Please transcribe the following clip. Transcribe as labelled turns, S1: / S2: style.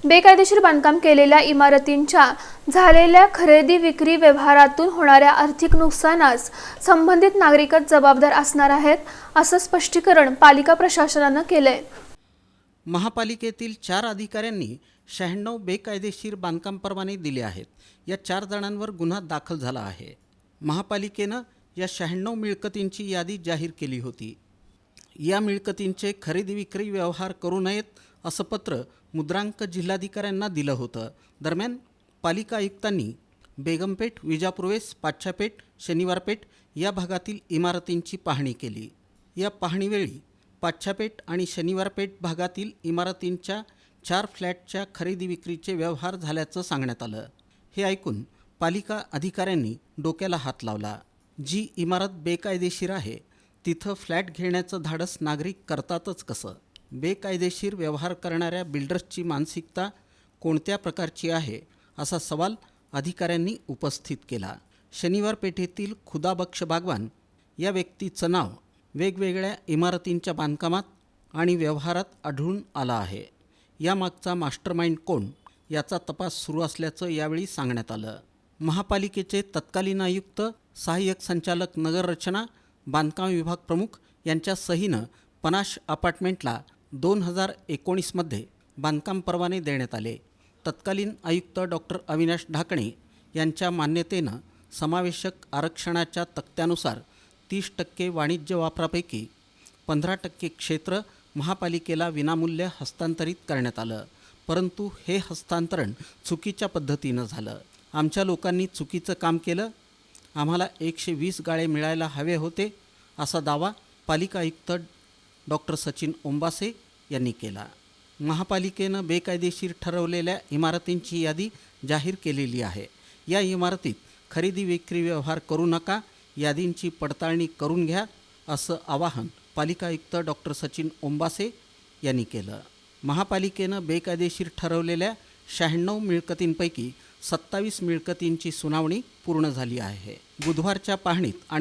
S1: बेकायदेशीर बांधकाम केलेल्या इमारतींच्या झालेल्या खरेदी विक्री व्यवहारातून होणाऱ्या आर्थिक नुकसानास संबंधित नागरिकच जबाबदार असणार आहेत, असं स्पष्टीकरण पालिका प्रशासनानं केलंय।
S2: महापालिकेतील 4 अधिकाऱ्यांनी 96 बेकायदेशीर बांधकाम परवाने दिले आहेत। या 4 जणांवर गुन्हा दाखल झाला आहे। महापालिकेनं या 96 मिळकतींची यादी जाहीर केली होती। या मिळकतींचे खरेदी विक्री व्यवहार करू नयेत असं पत्र मुद्रांक जिल्हाधिकाऱ्यांना दिलं होतं। दरम्यान पालिका आयुक्तांनी बेगमपेठ, विजापूर्वेस, पाच्छापेठ, शनिवारपेठ या भागातील इमारतींची पाहणी केली। या पाहणीवेळी पाच्छापेठ आणि शनिवारपेठ भागातील इमारतींच्या 4 फ्लॅटच्या खरेदी विक्रीचे व्यवहार झाल्याचं सांगण्यात आलं। हे ऐकून पालिका अधिकाऱ्यांनी डोक्याला हात लावला। जी इमारत बेकायदेशीर आहे तिथं फ्लॅट घेण्याचं धाडस नागरिक करतातच कसं? बेकायदेशीर व्यवहार करणाऱ्या बिल्डर्सची मानसिकता कोणत्या प्रकारची आहे असा सवाल अधिकाऱ्यांनी उपस्थित केला। शनिवार पेठेतील खुदाबक्ष बागवान या व्यक्तीचं नाव वेगवेगळ्या इमारतींच्या बांधकामात आणि व्यवहारात आढळून आला आहे। यामागचा मास्टरमाइंड कोण याचा तपास सुरू असल्याचं यावेळी सांगण्यात आलं। महापालिकेचे तत्कालीन आयुक्त, सहाय्यक संचालक नगररचना, बांधकाम विभाग प्रमुख यांच्या सहीनं पनाश अपार्टमेंटला 2019 मध्ये बांधकाम परवाने देण्यात आले। तत्कालीन आयुक्त डॉक्टर अविनाश ढाकणे यांच्या मान्यतेनं समावेशक आरक्षणाच्या तक्त्यानुसार 30% वाणिज्य वापरापैकी 15% क्षेत्र महापालिकेला विनामूल्य हस्तांतरित करण्यात आलं। परंतु हे हस्तांतरण चुकीच्या पद्धतीनं झालं। आमच्या लोकांनी चुकीचं काम केलं। आम्हाला 120 गाळे मिळायला हवे होते असा दावा पालिका आयुक्त डॉक्टर सचिन ओंबासे यांनी केला। महापालिकेनं बेकायदेशीर ठरवलेल्या इमारतींची यादी जाहीर केलेली आहे। या इमारतीत खरेदी विक्री व्यवहार करू नका, यादींची पडताळणी करून घ्या असं आवाहन पालिका आयुक्त डॉक्टर सचिन ओंबासे यांनी केलं। महापालिकेनं बेकायदेशीर ठरवलेल्या 96 मिळकतींपैकी 27 मिळकतींची सुनावणी पूर्ण झाली आहे। बुधवारच्या पाहणीत आणि